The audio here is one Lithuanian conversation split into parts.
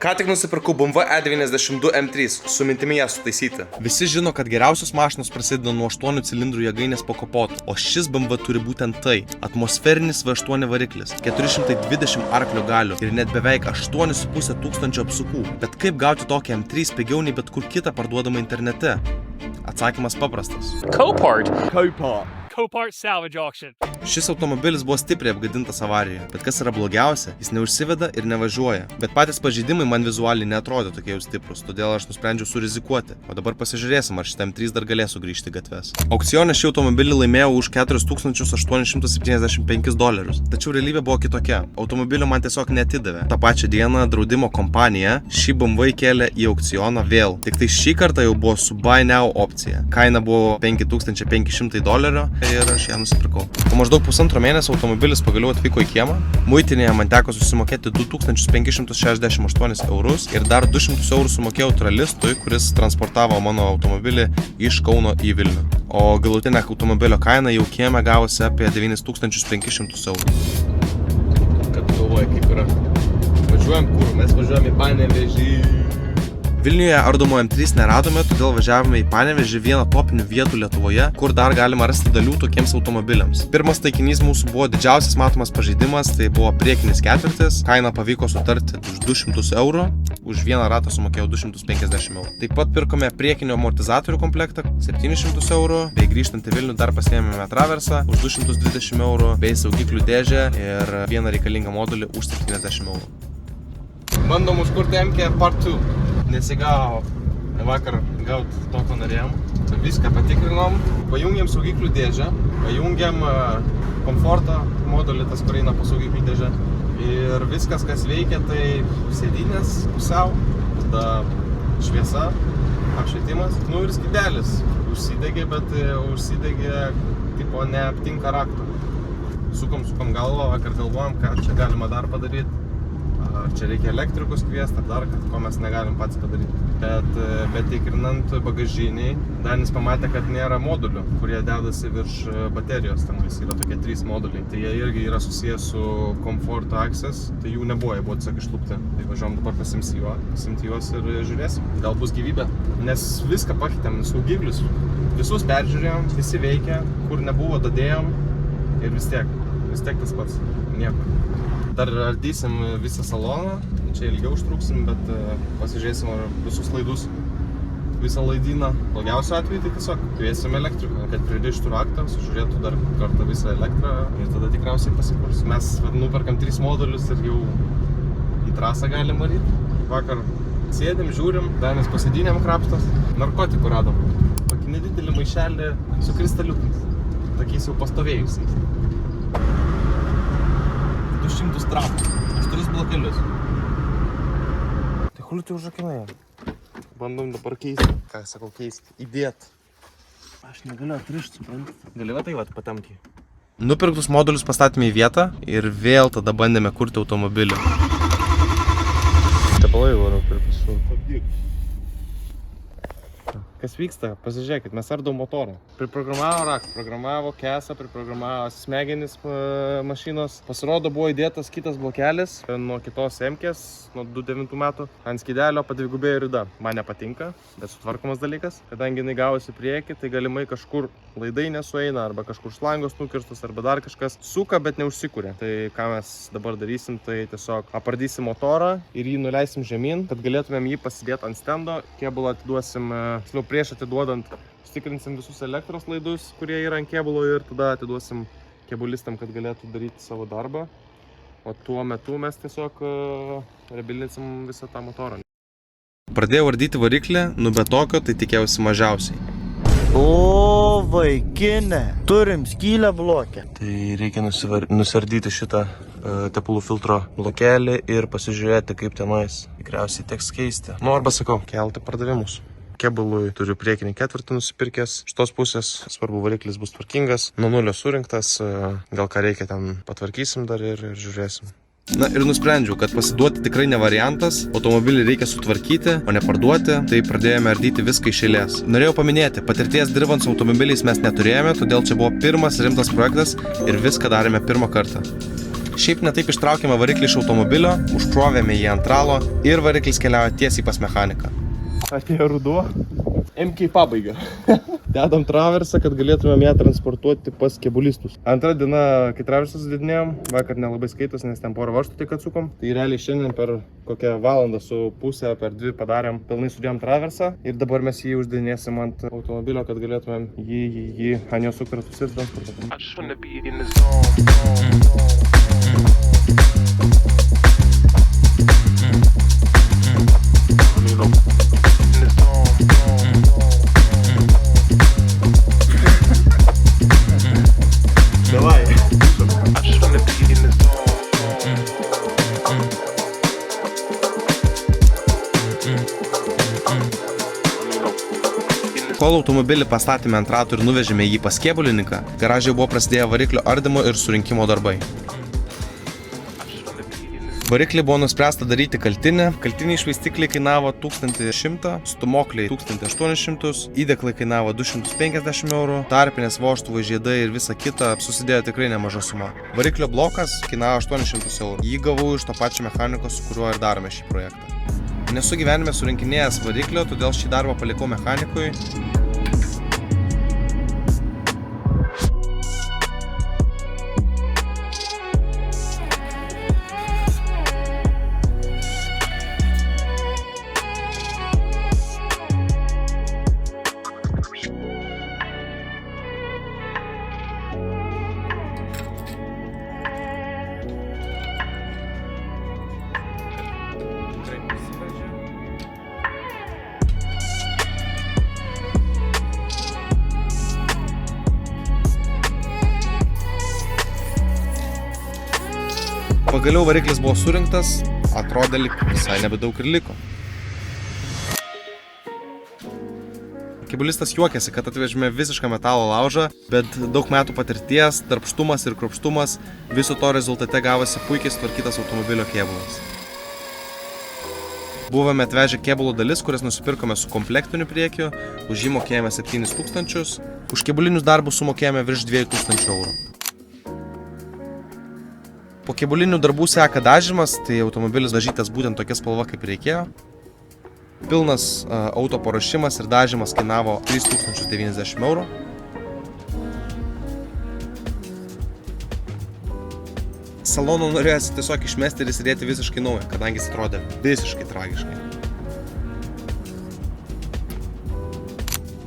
Ką tik nusipirkau BMW E92 M3 su mintimi ją sutaisyti. Visi žino, kad geriausios mašinos prasideda nuo 8 cilindrų jėgainės po kapotu, o šis BMW turi būtent tai. Atmosferinis V8 variklis, 420 arklio galių ir net beveik 8,5 tūkstančio apsukų. Bet kaip gauti tokį M3 pigiau nei bet kur kitą parduodamą internete? Atsakymas paprastas. Copart salvage auction. Šis automobilis buvo stipriai apgadintas avarijoje, bet kas yra blogiausia, jis neužsiveda ir nevažiuoja. Bet patys pažeidimai man vizualiai neatrodė tokie jau stiprus, todėl aš nusprendžiau surizikuoti. O dabar pasižiūrėsim, ar šitam 3 dar galės sugrįžti į gatves. Aukcione šį automobilį laimėjau už $4,875. Tačiau realybė buvo kitokia. Automobilio man tiesiog neatidavė. Ta pačią dieną draudimo kompanija šį BMW įkėlė į aukcioną vėl. Tik tai šį kartą jau buvo su Buy Now opcija. Kaina buvo $5,500 ir aš ją nusipirkau. Po maždaug pusantro mėnesio automobilis pagaliau atvyko į kiemą. Muitinėje man teko susimokėti €2,568 ir dar €200 sumokėjau tralistui, kuris transportavo mano automobilį iš Kauno į Vilnių. O galutinė automobilio kaina jau kieme gavosi apie €9,500. Kad galvoja, kaip yra. Važiuojam kur? Mes važiuojam į Panevėžį. Vilniuje ardomo M3 neradome, todėl važiavome į Panevėžį, vieną topinių vietų Lietuvoje, kur dar galima rasti dalių tokiems automobiliams. Pirmas taikinys mūsų buvo didžiausias matomas pažeidimas, tai buvo priekinis ketvirtis. Kainą pavyko sutarti už €200, už vieną ratą sumokėjau €250. Taip pat pirkome priekinio amortizatorių komplektą €700, bei grįžtant į Vilnių dar pasiėmėme traversą už €220, bei saugiklių dėžę ir vieną reikalingą modulį už €70. Bandom užkurti MK Part 2. Nesigavo vakar gauti to, ko norėjom. Viską patikrinom, pajungiam saugiklių dėžę, pajungiam komforto modulį, tas kur eina po saugiklių dėžę. Ir viskas, kas veikia, tai sėdynės pusiau, tada šviesa, apšvietimas, ir skydelis. Užsidegė, bet užsidegė, tipo, neaptinka raktų. Sukom galvą, vakar galvojom, ką čia galima dar padaryti. Ar čia reikia elektrikus kviesti, ar dar ko mes negalim pats padaryti. Bet tikrinant bagažinį, Danis pamatė, kad nėra modulių, kurie dedasi virš baterijos. Ten vis yra tokie 3 moduliai. Tai jie irgi yra susijęs su Comfort Access, tai jų nebuvo, jie buvo tiesiog išlupti. Tai važiuom dabar pasimti juos ir žiūrėsim. Gal bus gyvybė. Nes viską pakeitėm, saugiklius. Visus peržiūrėjom, visi veikia, kur nebuvo, dadėjom. Ir vis tiek tas pats. Nieko. Dar ardysim visą saloną, čia ilgiau užtruksim, bet pasižiūrėsim visus laidus, visą laidyną. Blogiausiu atveju tai tiesiog kviesim elektriką, kad pririštų raktą, sužiūrėtų dar kartą visą elektrą ir tada tikriausiai pasikurs. Mes nuperkam 3 modulius ir jau į trasą galim varyti. Vakar sėdim, žiūrim, Danis pasėdynėm krapstas, narkotikų radom. Tokį nedidelį maišelį su kristaliukais, tokiais jau pastovėjusiais. 200 gramų, 4 blokelius. Tai huliu tai užrakinai. Bandom dabar keisti. Ką sakau keisti? Įdėt. Aš negaliu atrišti, suprantat. Gali va tai patamkiai. Nupirktus modulius pastatėme į vietą ir vėl tada bandėme kurti automobilį. Tepalai buvo nupirktus. Kas vyksta? Pasižiūrėkit, mes ardom motorą. Priprogramavo raktą, programavo kesą, priprogramavo smegenis mašinos. Pasirodo, buvo įdėtas kitas blokelis nuo kitos M-kės, nuo 2009 metų. Ant skydelio padvigubėjo rida. Man nepatinka, bet sutvarkomas dalykas. Kadangi jinai gavosi priekį, tai galimai kažkur laidai nesueina, arba kažkur šlangos nukirstos, arba dar kažkas suka, bet neužsikūrė. Tai ką mes dabar darysim, tai tiesiog apardysim motorą ir jį nuleisim žemyn, kad galėtumėm jį pasidėti ant stendo. Kėbulą atiduosim, prieš atiduodant, stikrinsim visus elektros laidus, kurie yra ant kėbulo ir tada atiduosim kėbulistam, kad galėtų daryti savo darbą. O tuo metu mes tiesiog rebilinsim visą tą motorą. Pradėjau ardyti variklį, be tokio tai tikėjausi mažiausiai. O, vaikinė, turim skylę blokę. Tai reikia nusardyti šitą tepalų filtro blokelį ir pasižiūrėti, kaip tenais. Tikriausiai teks keisti. Arba sakau, kelti pardavimus. Kėbului turiu priekinį ketvirtį nusipirkęs. Šitos pusės, svarbu, variklis bus tvarkingas, nuo nulio surinktas, gal ką reikia ten patvarkysim dar ir žiūrėsim. Na ir nusprendžiau, kad pasiduoti tikrai ne variantas, automobilį reikia sutvarkyti, o ne parduoti, tai pradėjome ardyti viską iš eilės. Norėjau paminėti, patirties dirbant su automobiliais mes neturėjome, todėl čia buvo pirmas rimtas projektas ir viską darėme pirmą kartą. Šiaip netaip ištraukėme variklį iš automobilio, užkrovėme jį ant ralo ir variklis keliauja tiesiai pas mechaniką. Atėjo ruduo. MK pabaiga. Dedam traversą, kad galėtumėm ją transportuoti pas kebulistus. Antra diena, kai traversas didinėjom, vakar nelabai skaitos, nes ten porą varžtų tik atsukom. Tai realiai šiandien per kokią valandą su pusę, per 2 padarėm, pilnai sudėjom traversą. Ir dabar mes jį uždinėsim ant automobilio, kad galėtumėm jį ant jo sukratus ir transportuoti. Давай. Kol automobilį pastatėme ant ratų ir nuvežėme jį pas kėbulininką, garaže buvo prasidėję variklio ardymo ir surinkimo darbai. Variklį buvo nuspręsta daryti kaltinę. Kaltiniai švaistikliai kainavo 1100, stumokliai 1800, įdeklai kainavo 250 eurų, tarpinės vožtuvai, žiedai ir visa kita susidėjo tikrai nemaža suma. Variklio blokas kainavo 800 eurų. Jį gavau iš to pačio mechaniko, su kuriuo ir darome šį projektą. Nesu gyvenime surinkinėjęs variklio, todėl šį darbą palikau mechanikui. Pagaliau variklis buvo surinktas, atrodė lyg visai nebedaug ir liko. Kebulistas juokėsi, kad atvežėme visišką metalo laužą, bet daug metų patirties, darbštumas ir kruopštumas, viso to rezultate gavosi puikiai sutvarkytas automobilio kėbulas. Buvome atvežę kėbulo dalis, kurias nusipirkome su komplektiniu priekiu, už jį mokėjome 7000, už kėbulinius darbus sumokėjome virš 2000 eurų. Po kėbulinių darbų seka dažymas, tai automobilis dažytas būtent tokia spalva kaip reikėjo. Pilnas auto paruošimas ir dažymas kainavo 3090 eurų. Saloną norėjosi tiesiog išmesti ir įsidėti visiškai naują, kadangi jis atrodė visiškai tragiškai.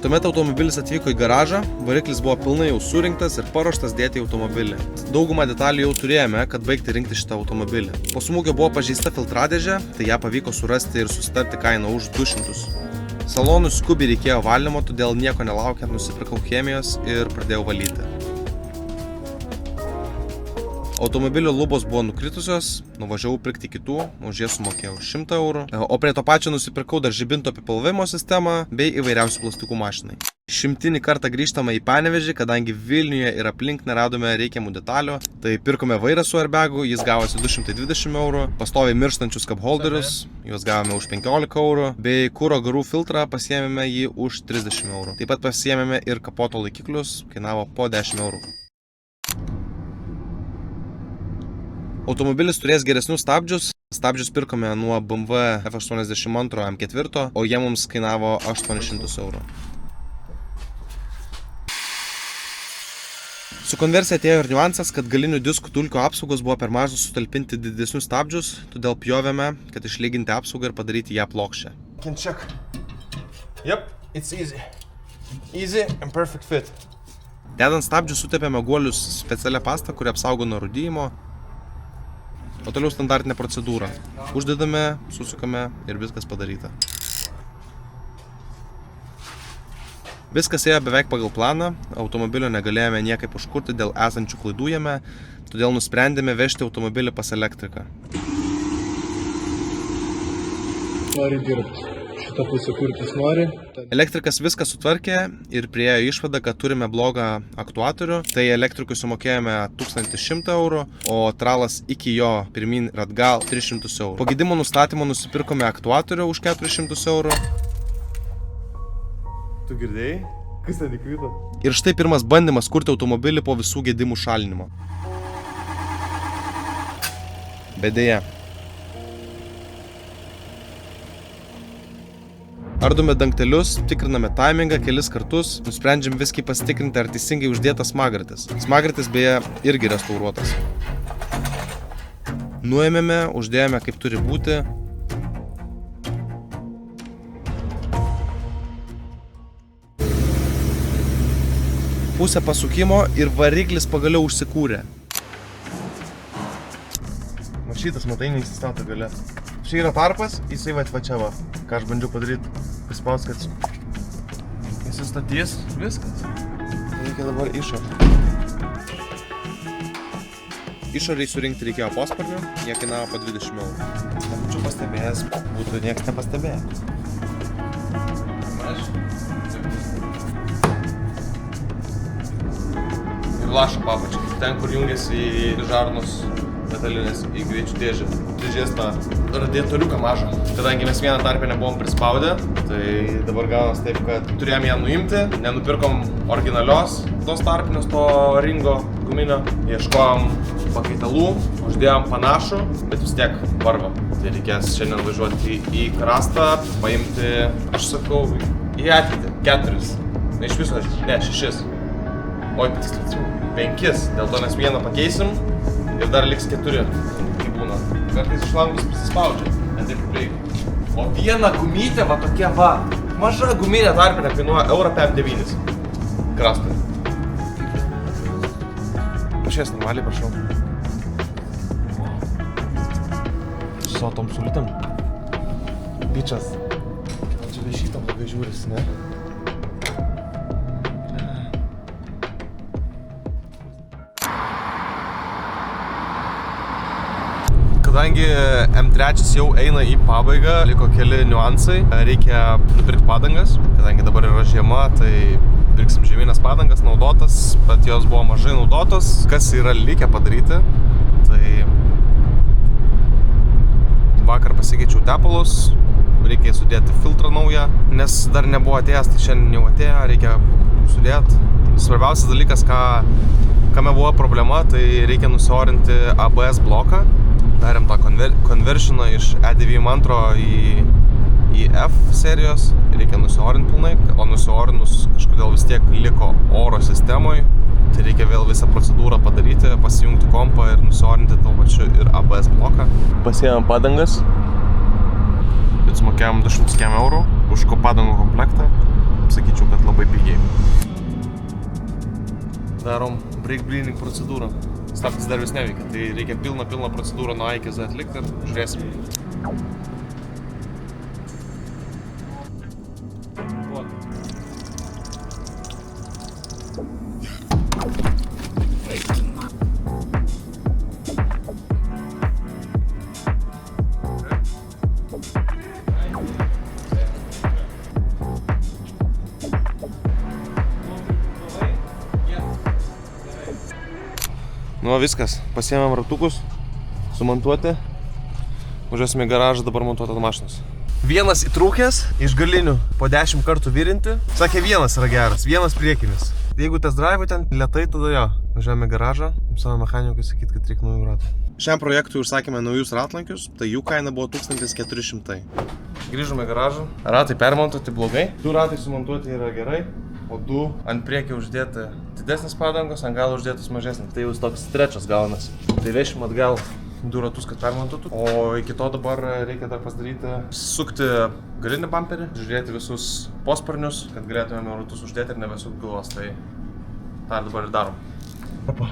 Tuomet automobilis atvyko į garažą, variklis buvo pilnai jau surinktas ir paruoštas dėti į automobilį. Daugumą detalių jau turėjome, kad baigti rinkti šitą automobilį. Po smūgio buvo pažeista filtradėžė, tai ją pavyko surasti ir susitarti kainą už 200. Salonui skubiai reikėjo valymo, todėl nieko nelaukiant nusipirkau chemijos ir pradėjau valyti. Automobilio lubos buvo nukritusios, nuvažiavau pirkti kitų, už jas sumokėjau 100 eurų, o prie to pačio nusipirkau dar žibinto apiplovimo sistemą bei įvairiausių plastikų mašinai. 100 kartą grįžtame į Panevėžį, kadangi Vilniuje ir aplink neradome reikiamų detalių, tai pirkome vairą su airbegu, jis gavosi 220 eurų, pastoviai mirštančius cup holderius, juos gavome už 15 eurų, bei kuro garų filtrą pasiėmėme jį už 30 eurų. Taip pat pasiėmėme ir kapoto laikiklius, kainavo po 10 eurų. Automobilis turės geresnius stabdžius. Stabdžius pirkome nuo BMW F82 M4, o jie mums kainavo 800 eurų. Su konversija atėjo ir niuansas, kad galinių diskų dulkių apsaugos buvo per mažos sutalpinti didesnius stabdžius, todėl pjovėme, kad išlyginti apsaugą ir padaryti ją plokščią. Can check. Yep, it's easy. Easy and perfect fit. Dedant stabdžius sutepėme guolius specialią pastą, kuri apsaugo nuo rūdijimo. O toliau standartinė procedūra. Uždedame, susukame ir viskas padaryta. Viskas ėjo beveik pagal planą, automobilio negalėjome niekaip užkurti dėl esančių klaidų jame, todėl nusprendėme vežti automobilį pas elektriką. Nori dirbti. Šitą pusę kurtis nori. Elektrikas viską sutvarkė ir priėjo išvadą, kad turime blogą aktuatorių. Tai elektrikui sumokėjome 1100 eurų, o tralas iki jo pirmin ir atgal 300 eurų. Po gedimo nustatymo nusipirkome aktuatorių už 400 eurų. Tu girdėjai? Kas ten įkrito? Ir štai pirmas bandymas kurti automobilį po visų gedimų šalinimo. Bet dėja. Ardome dangtelius, tikriname timingą kelis kartus, nusprendžiam viskai pasitikrinti, ar teisingai uždėtas smagratis. Smagratis beje irgi restauruotas. Nuėmėme, uždėjome kaip turi būti. Pusę pasukimo ir variklis pagaliau užsikūrė. Šitas matai neįsistato gale. Čia yra tarpas, jisai va čia va. Ką aš bandžiau padaryti, prispaus, kad įsistatys viskas. Reikia dabar išorį. Išoriai surinkti reikėjo posparnių, jie kainavo po 20 eurų. Nebūčiau pastebėjęs, būtų nieks nepastebėję. Ir lašo papačiai, ten kur jungiasi į žarnus metalinės į greičių dėžę. Dėžės tą radiatoriuką mažą. Kadangi mes vieną tarpę nebuvom prispaudę, tai dabar gaunas taip, kad turėjom ją nuimti, nenupirkom originalios tos tarpinės to ringo guminio. Ieškojom pakaitalų, uždėjom panašų, bet vis tiek varva. Tai reikės šiandien važiuoti į krastą, paimti, aš sakau, į ateitį 4. Ne iš viso, ne 6. Oi, tiksliau, 5. Dėl to mes vieną pakeisim ir dar liks 4. Kaip būna. Kartais iš langus prisispaudžia, ne taip kaip reikia. O viena gumytė va tokia va. Maža guminė tarpinė kainuoja €5,9. Krastui. Pašies normaliai, prašau. Su savo tom sulitam. Bičas. Čia be šitą blogai žiūrisi, ne? Kadangi M3 jau eina į pabaigą, liko keli niuansai. Reikia nupirkti padangas, kadangi dabar yra žiema, tai pirksim žieminės padangas, naudotas, bet jos buvo mažai naudotos. Kas yra likę padaryti, tai vakar pasikeičiau tepalus, reikia sudėti filtrą naują, nes dar nebuvo atėjęs, tai šiandien jau atėjo, reikia sudėti. Svarbiausias dalykas, kame buvo problema, tai reikia nusiorinti ABS bloką. Darėm tą konversioną iš E92 į F serijos, reikia nusiorinti pilnai, o nusiorinus kažkodėl vis tiek liko oro sistemoje, tai reikia vėl visą procedūrą padaryti, pasijungti kompą ir nusiorinti tuo pačiu ir ABS bloką. Pasiėmėm padangas, bet sumokėjom 200 eurų už padangų komplektą, sakyčiau, kad labai pigiai. Darom brake bleeding procedūrą. Stabdis dar vis neveikia, tai reikia pilną procedūrą nuo A iki Z atlikti ir žiūrėsim. Nu, viskas. Pasiėmėm ratukus, sumontuoti. Važiuosime į garažą dabar montuoti mašinas. Vienas įtrūkęs iš galinių po 10 kartų virinti. Sakė, vienas yra geras, vienas priekinis. Jeigu test drive ten lėtai, tada jo. Važiuojame į garažą, savo mechanikui sakyti, kad reikia naujų ratų. Šiam projektui užsakėme naujus ratlankius, tai jų kaina buvo 1400. Grįžome į garažą. Ratai permontuoti blogai. 2 ratai sumontuoti yra gerai. O 2 ant priekio uždėti didesnis padangos, ant galo uždėtas mažesnis. Tai jau toks trečias gaunas. Tai vešim atgal 2 ratus, kad permontuotų. O iki to dabar reikia dar pasidaryti, sukti galinį bumperį, žiūrėti visus posparnius, kad galėtumėme ratus uždėti ir nebesukti galvos. Tai tą dabar ir darom. Opa.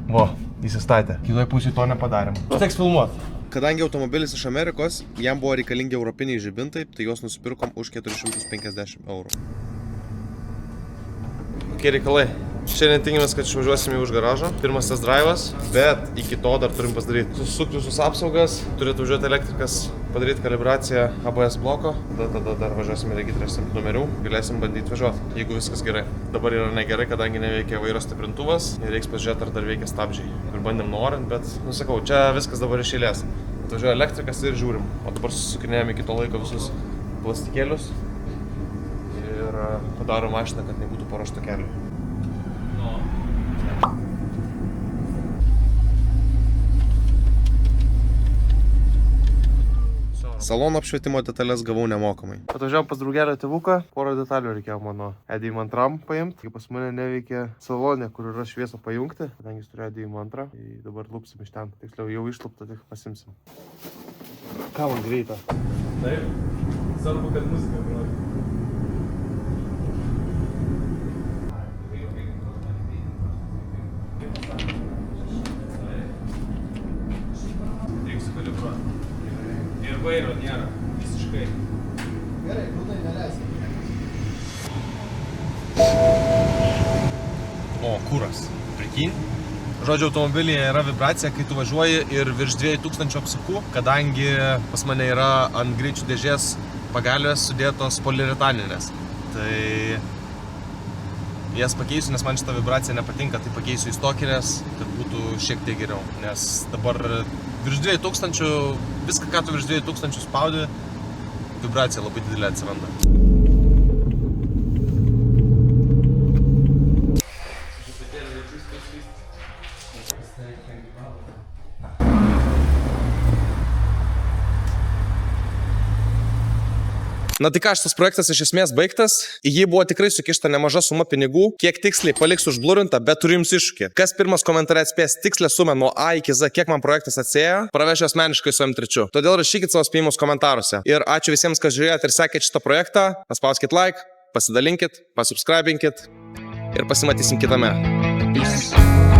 Vo, įsistatė. Kitoj pusėje to nepadarėm. Teks filmuoti. Kadangi automobilis iš Amerikos, jam buvo reikalingi europiniai žibintai, tai juos nusipirkom už 450 eurų. Kokie reikalai? Šiandien tikimės, kad išvažiuosime už garažą. Pirmas test drive'as, bet iki to dar turim pasidaryti. Susukti visus apsaugas, turėtų važiuoti elektrikas, padaryti kalibraciją ABS bloko. Tada dar važiuosime regitrės numerių, galėsim bandyti važiuoti, jeigu viskas gerai. Dabar yra negerai, kadangi neveikia vairo stiprintuvas ir reiks pažiūrėti, ar dar veikia stabdžiai. Ir bandėm norint, bet, sakau, čia viskas dabar iš eilės. Atvažiuoja elektrikas ir žiūrim. O dabar susukinėjame iki to laiko visus plastikėlius ir padarom mašiną, kad nebūtų paruošta keliui. Salono apšvietimo detalės gavau nemokamai. Atvažiavom pas draugelio tėvuką, porą detalių reikėjo mano EDI-mantram paimti. Kai pas mane neveikia salonė, kur yra šviesą pajungti, kadangi jis turėjo EDI-mantrą, tai dabar lupsim iš ten. Tiksliau jau išlupta, tik pasimsim. Ką man greita? Taip, svarbu, kad muzika groja. Reiks kalibruoti. Ir vairo nėra, visiškai. Gerai, grūdai neleisi. O, kuras. Prikin? Žodžiu, automobilyje yra vibracija, kai tu važiuoji ir virš 2000 apsukų, kadangi pas mane yra ant greičių dėžės pagalvės sudėtos poliuretaninės. Tai jas pakeisiu, nes man šita vibracija nepatinka, tai pakeisiu į stokinės, kad būtų šiek tiek geriau. Nes dabar virš 2000, viską, ką tu virš 2000 spaudi, vibracija labai didelė atsiranda. Na tai ką, šitas projektas iš esmės baigtas, į jį buvo tikrai sukišta nemaža suma pinigų, kiek tiksliai paliksiu užblurinta, bet turiu jums iššūkį. Kas pirmas komentare atspės tikslę sumą nuo A iki Z, kiek man projektas atsėjo, pravešiu asmeniškai su M3. Todėl rašykit savo spėjimus komentaruose. Ir ačiū visiems, kas žiūrėjot ir sekėt šitą projektą, paspauskit like, pasidalinkit, pasubscribinkit ir pasimatysim kitame. Peace.